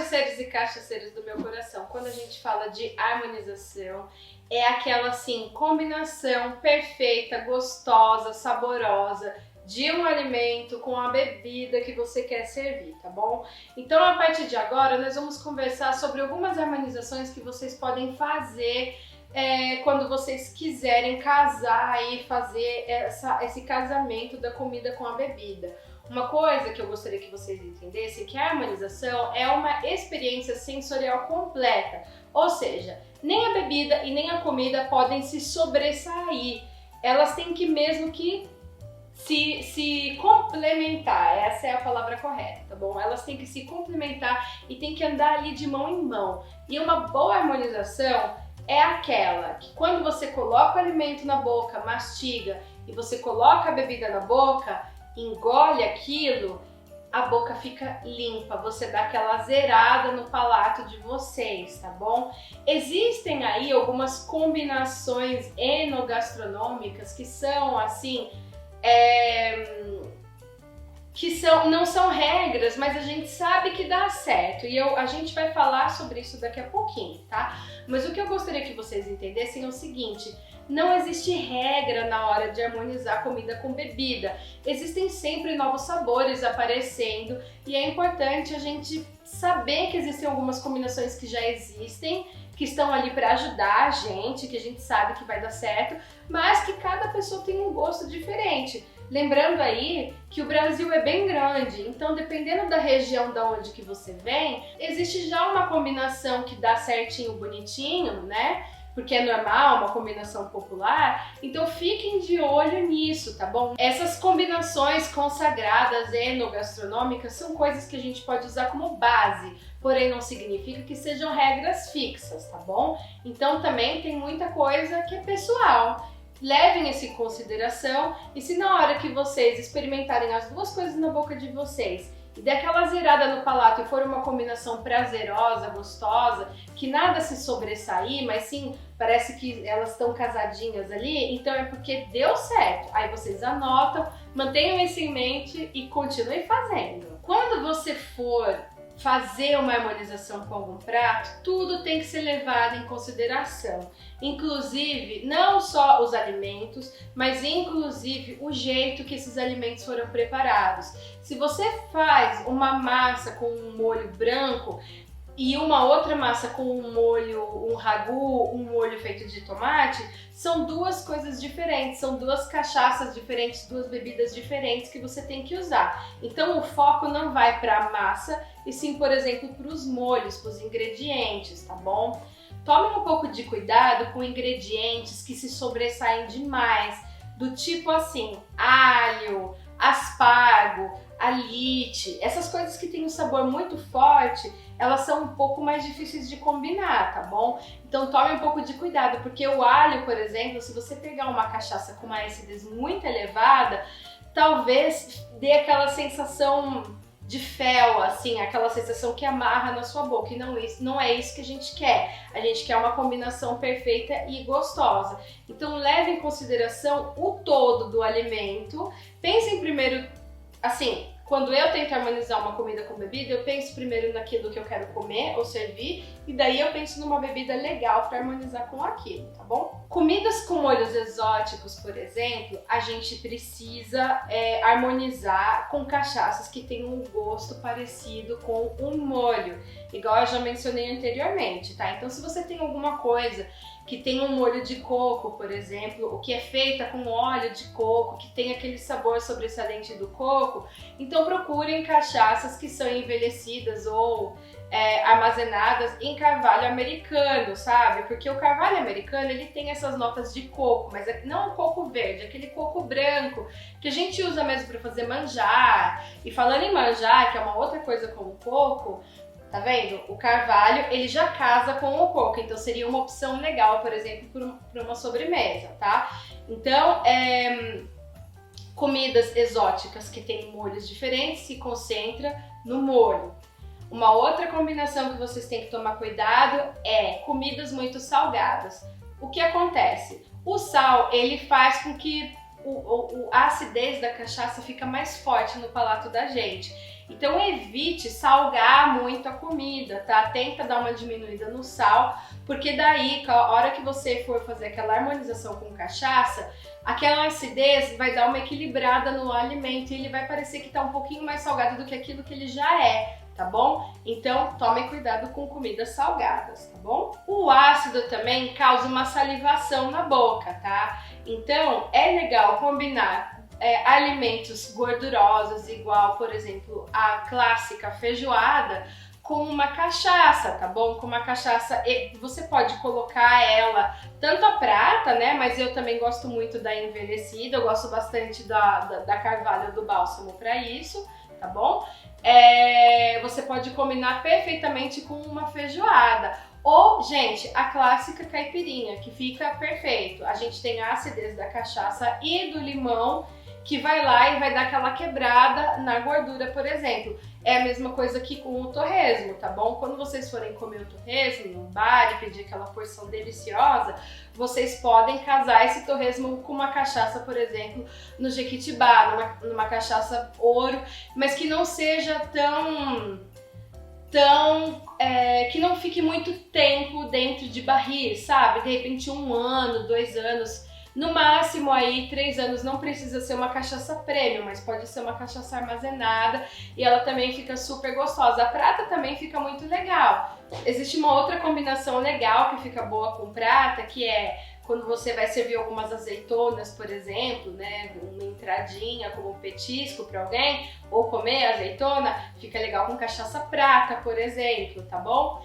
Cachaceiros e cachaceiras do meu coração, quando a gente fala de harmonização, é aquela assim, combinação perfeita, gostosa, saborosa de um alimento com a bebida que você quer servir, tá bom? Então, a partir de agora, nós vamos conversar sobre algumas harmonizações que vocês podem fazer quando vocês quiserem casar e fazer esse casamento da comida com a bebida. Uma coisa que eu gostaria que vocês entendessem é que a harmonização é uma experiência sensorial completa, ou seja, nem a bebida e nem a comida podem se sobressair, elas têm que mesmo que se complementar, essa é a palavra correta, tá bom? Elas têm que se complementar e têm que andar ali de mão em mão. E uma boa harmonização é aquela que quando você coloca o alimento na boca, mastiga, e você coloca a bebida na boca, engole aquilo, a boca fica limpa, você dá aquela zerada no palato de vocês, tá bom? Existem aí algumas combinações enogastronômicas que são assim, não são regras, mas a gente sabe que dá certo e a gente vai falar sobre isso daqui a pouquinho, tá? Mas o que eu gostaria que vocês entendessem é o seguinte: não existe regra na hora de harmonizar comida com bebida. Existem sempre novos sabores aparecendo e é importante a gente saber que existem algumas combinações que já existem, que estão ali para ajudar a gente, que a gente sabe que vai dar certo, mas que cada pessoa tem um gosto diferente. Lembrando aí que o Brasil é bem grande, então dependendo da região da onde que você vem, existe já uma combinação que dá certinho, bonitinho, né? Porque é normal, uma combinação popular, então fiquem de olho nisso, tá bom? Essas combinações consagradas enogastronômicas são coisas que a gente pode usar como base, porém não significa que sejam regras fixas, tá bom? Então também tem muita coisa que é pessoal. Levem isso em consideração e se na hora que vocês experimentarem as duas coisas na boca de vocês e der aquela zerada no palato e for uma combinação prazerosa, gostosa, que nada se sobressair, mas sim parece que elas estão casadinhas ali, então é porque deu certo. Aí vocês anotam, mantenham isso em mente e continuem fazendo. Quando você for fazer uma harmonização com algum prato, tudo tem que ser levado em consideração. Inclusive, não só os alimentos, mas inclusive o jeito que esses alimentos foram preparados. Se você faz uma massa com um molho branco e uma outra massa com um ragu, um molho feito de tomate, são duas coisas diferentes, são duas cachaças diferentes, duas bebidas diferentes que você tem que usar. Então o foco não vai para a massa, e sim, por exemplo, para os molhos, para os ingredientes, tá bom? Tome um pouco de cuidado com ingredientes que se sobressaem demais, do tipo assim, alho, aspargo, alite, essas coisas que têm um sabor muito forte, elas são um pouco mais difíceis de combinar, tá bom? Então tome um pouco de cuidado, porque o alho, por exemplo, se você pegar uma cachaça com uma acidez muito elevada, talvez dê aquela sensação de fel, assim, aquela sensação que amarra na sua boca, e não é isso que a gente quer. A gente quer uma combinação perfeita e gostosa. Então leve em consideração o todo do alimento. Pensem primeiro, assim, quando eu tento harmonizar uma comida com bebida, eu penso primeiro naquilo que eu quero comer ou servir, e daí eu penso numa bebida legal para harmonizar com aquilo, tá bom? Comidas com molhos exóticos, por exemplo, a gente precisa harmonizar com cachaças que tenham um gosto parecido com um molho, igual eu já mencionei anteriormente, tá? Então se você tem alguma coisa que tem um molho de coco, por exemplo, o que é feita com óleo de coco, que tem aquele sabor sobressalente do coco, então procurem cachaças que são envelhecidas ou armazenadas em carvalho americano, sabe? Porque o carvalho americano, ele tem essas notas de coco, mas não o coco verde, aquele coco branco, que a gente usa mesmo para fazer manjar. E falando em manjar, que é uma outra coisa com o coco, tá vendo? O carvalho, ele já casa com o coco, então seria uma opção legal, por exemplo, para uma sobremesa, tá? Então, comidas exóticas que têm molhos diferentes se concentra no molho. Uma outra combinação que vocês têm que tomar cuidado é comidas muito salgadas. O que acontece? O sal, ele faz com que a acidez da cachaça fica mais forte no palato da gente. Então evite salgar muito a comida, tá? Tenta dar uma diminuída no sal, porque daí, a hora que você for fazer aquela harmonização com cachaça, aquela acidez vai dar uma equilibrada no alimento e ele vai parecer que tá um pouquinho mais salgado do que aquilo que ele já é, tá bom? Então tomem cuidado com comidas salgadas, tá bom? O ácido também causa uma salivação na boca, tá? Então é legal combinar alimentos gordurosos, igual, por exemplo, a clássica feijoada, com uma cachaça, tá bom? Com uma cachaça, você pode colocar ela, tanto a prata, né? Mas eu também gosto muito da envelhecida, eu gosto bastante da carvalho do bálsamo para isso, tá bom? Você pode combinar perfeitamente com uma feijoada. Ou, gente, a clássica caipirinha, que fica perfeito. A gente tem a acidez da cachaça e do limão, que vai lá e vai dar aquela quebrada na gordura, por exemplo. É a mesma coisa que com o torresmo, tá bom? Quando vocês forem comer o torresmo no bar e pedir aquela porção deliciosa, vocês podem casar esse torresmo com uma cachaça, por exemplo, no Jequitibá, numa cachaça ouro, mas que não seja que não fique muito tempo dentro de barris, sabe? De repente 1 ano, 2 anos, no máximo aí 3 anos. Não precisa ser uma cachaça premium, mas pode ser uma cachaça armazenada e ela também fica super gostosa. A prata também fica muito legal. Existe uma outra combinação legal que fica boa com prata, que é quando você vai servir algumas azeitonas, por exemplo, né, uma entradinha como um petisco para alguém, ou comer azeitona, fica legal com cachaça prata, por exemplo, tá bom?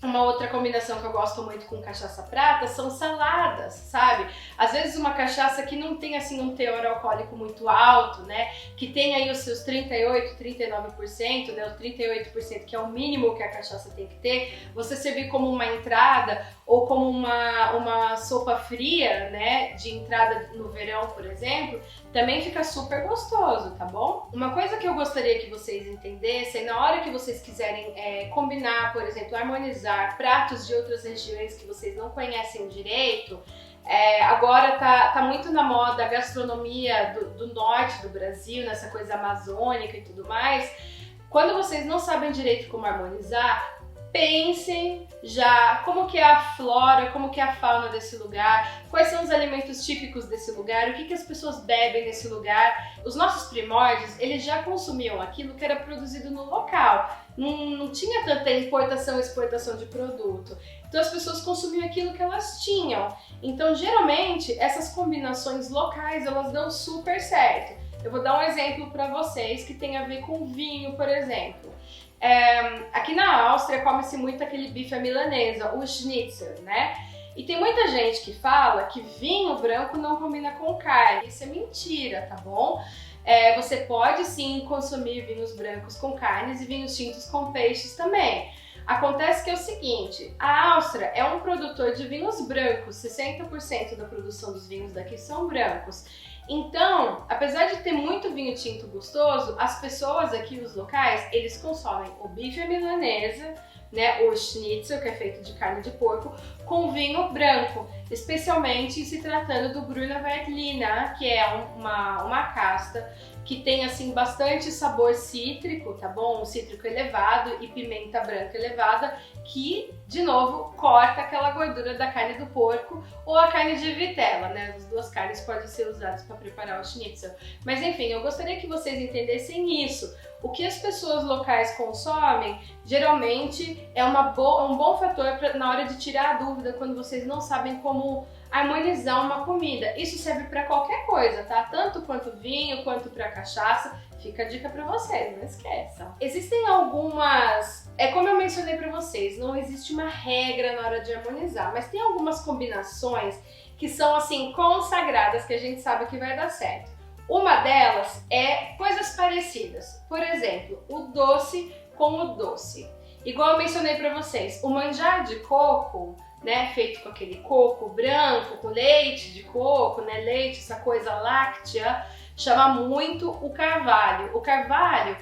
Uma outra combinação que eu gosto muito com cachaça prata são saladas, sabe? Às vezes uma cachaça que não tem assim um teor alcoólico muito alto, né? Que tem aí os seus 38, 39%, né? O 38% que é o mínimo que a cachaça tem que ter. Você servir como uma entrada ou como uma sopa fria, né? De entrada no verão, por exemplo, também fica super gostoso, tá bom? Uma coisa que eu gostaria que vocês entendessem, na hora que vocês quiserem combinar, por exemplo, harmonizar pratos de outras regiões que vocês não conhecem direito, agora tá muito na moda a gastronomia do norte do Brasil, nessa coisa amazônica e tudo mais. Quando vocês não sabem direito como harmonizar, pensem já como que é a flora, como que é a fauna desse lugar, quais são os alimentos típicos desse lugar, o que as pessoas bebem nesse lugar. Os nossos primórdios, eles já consumiam aquilo que era produzido no local. Não tinha tanta importação e exportação de produto. Então as pessoas consumiam aquilo que elas tinham. Então geralmente essas combinações locais, elas dão super certo. Eu vou dar um exemplo para vocês que tem a ver com vinho, por exemplo. Aqui na Áustria come-se muito aquele bife à milanesa, o schnitzel, né? E tem muita gente que fala que vinho branco não combina com carne. Isso é mentira, tá bom? Você pode sim consumir vinhos brancos com carnes e vinhos tintos com peixes também. Acontece que é o seguinte, a Áustria é um produtor de vinhos brancos, 60% da produção dos vinhos daqui são brancos. Então, apesar de ter muito vinho tinto gostoso, as pessoas aqui, os locais, eles consomem o bife à milanesa, né, o schnitzel, que é feito de carne de porco, com vinho branco, especialmente se tratando do Grüner Veltliner, que é uma casta que tem assim bastante sabor cítrico, tá bom? Um cítrico elevado e pimenta branca elevada, que, de novo, corta aquela gordura da carne do porco ou a carne de vitela, né? As duas carnes podem ser usadas para preparar o schnitzel. Mas enfim, eu gostaria que vocês entendessem isso. O que as pessoas locais consomem, geralmente é um bom fator na hora de tirar a dúvida quando vocês não sabem como harmonizar uma comida. Isso serve para qualquer coisa, tá? Tanto quanto vinho, quanto para cachaça. Fica a dica para vocês, não esqueçam. Existem algumas... como eu mencionei para vocês, não existe uma regra na hora de harmonizar, mas tem algumas combinações que são, assim, consagradas, que a gente sabe que vai dar certo. Uma delas é coisas parecidas. Por exemplo, o doce com o doce. Igual eu mencionei para vocês, o manjar de coco, né, feito com aquele coco branco, com leite de coco, né, leite, essa coisa láctea, chama muito o carvalho. O carvalho,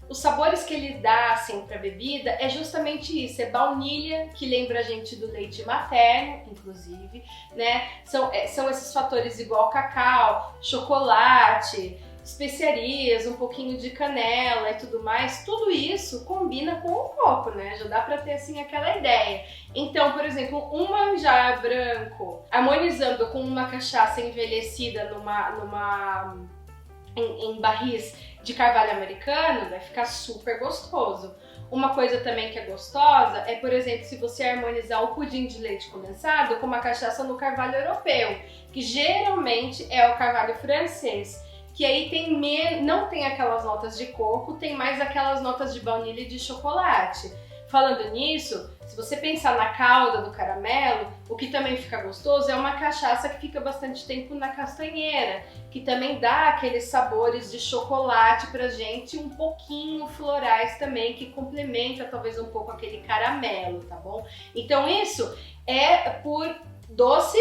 os sabores que ele dá assim para bebida é justamente isso, é baunilha, que lembra a gente do leite materno, inclusive, né? São esses fatores igual cacau, chocolate, especiarias, um pouquinho de canela e tudo mais, tudo isso combina com o coco, né? Já dá pra ter assim aquela ideia. Então, por exemplo, um manjar branco harmonizando com uma cachaça envelhecida em barris de carvalho americano, vai ficar super gostoso. Uma coisa também que é gostosa é, por exemplo, se você harmonizar o pudim de leite condensado com uma cachaça no carvalho europeu, que geralmente é o carvalho francês, que aí não tem aquelas notas de coco, tem mais aquelas notas de baunilha e de chocolate. Falando nisso, se você pensar na calda do caramelo, o que também fica gostoso é uma cachaça que fica bastante tempo na castanheira, que também dá aqueles sabores de chocolate pra gente, um pouquinho florais também, que complementa talvez um pouco aquele caramelo, tá bom? Então isso é por doce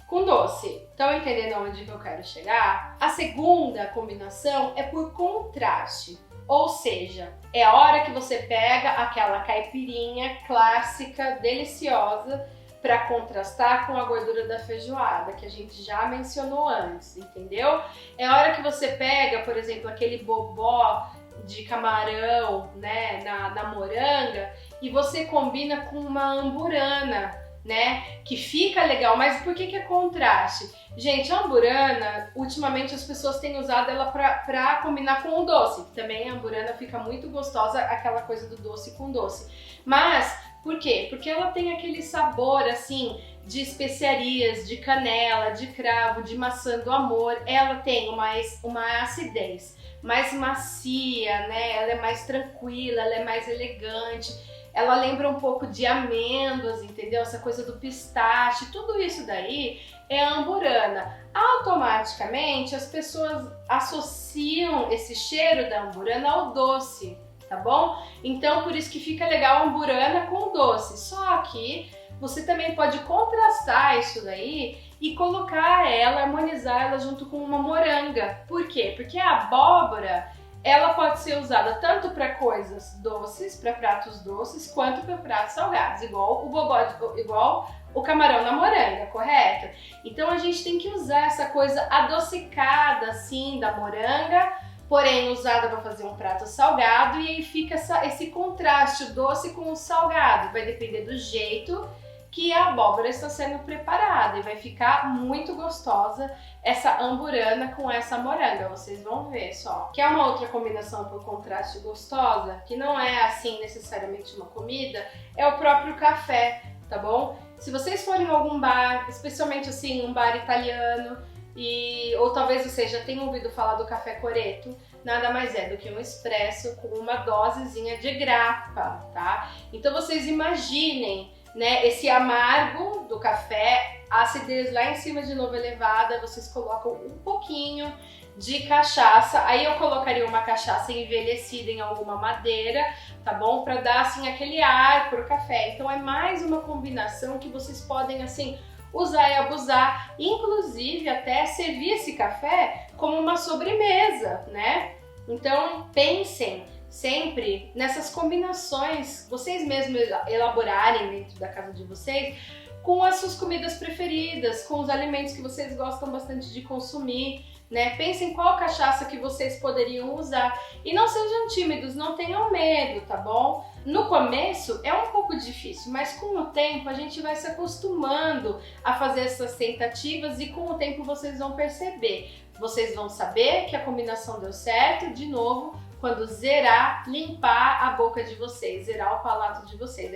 com doce. Estão entendendo onde que eu quero chegar? A segunda combinação é por contraste. Ou seja, é a hora que você pega aquela caipirinha clássica, deliciosa, para contrastar com a gordura da feijoada, que a gente já mencionou antes, entendeu? É a hora que você pega, por exemplo, aquele bobó de camarão, né, na moranga, e você combina com uma amburana, né, que fica legal. Mas por que é contraste? Gente, a amburana, ultimamente as pessoas têm usado ela pra combinar com o doce. Também a amburana fica muito gostosa, aquela coisa do doce com doce. Mas, por quê? Porque ela tem aquele sabor, assim, de especiarias, de canela, de cravo, de maçã do amor. Ela tem uma acidez mais macia, né? Ela é mais tranquila, ela é mais elegante. Ela lembra um pouco de amêndoas, entendeu? Essa coisa do pistache, tudo isso daí é a amburana. Automaticamente as pessoas associam esse cheiro da amburana ao doce, tá bom? Então por isso que fica legal a amburana com doce. Só que você também pode contrastar isso daí e colocar ela, harmonizar ela junto com uma moranga. Por quê? Porque a abóbora, ela pode ser usada tanto para coisas doces, para pratos doces, quanto para pratos salgados, igual o camarão na moranga, correto? Então a gente tem que usar essa coisa adocicada assim da moranga, porém usada para fazer um prato salgado, e aí fica esse contraste, o doce com o salgado. Vai depender do jeito que a abóbora está sendo preparada, e vai ficar muito gostosa essa amburana com essa moranga, vocês vão ver só. Que é uma outra combinação por contraste gostosa, que não é assim necessariamente uma comida, é o próprio café, tá bom? Se vocês forem em algum bar, especialmente assim um bar italiano, ou talvez vocês já tenham ouvido falar do café coreto, nada mais é do que um expresso com uma dosezinha de grappa, tá? Então vocês imaginem, né, esse amargo do café, a acidez lá em cima de novo elevada, vocês colocam um pouquinho de cachaça, aí eu colocaria uma cachaça envelhecida em alguma madeira, tá bom? Pra dar assim aquele ar pro café. Então é mais uma combinação que vocês podem assim usar e abusar, inclusive até servir esse café como uma sobremesa, né? Então pensem sempre nessas combinações, vocês mesmos elaborarem dentro da casa de vocês, com as suas comidas preferidas, com os alimentos que vocês gostam bastante de consumir, né? Pensem qual cachaça que vocês poderiam usar. E não sejam tímidos, não tenham medo, tá bom? No começo é um pouco difícil, mas com o tempo a gente vai se acostumando a fazer essas tentativas, e com o tempo vocês vão perceber. Vocês vão saber que a combinação deu certo, de novo, quando zerar, limpar a boca de vocês, zerar o palato de vocês.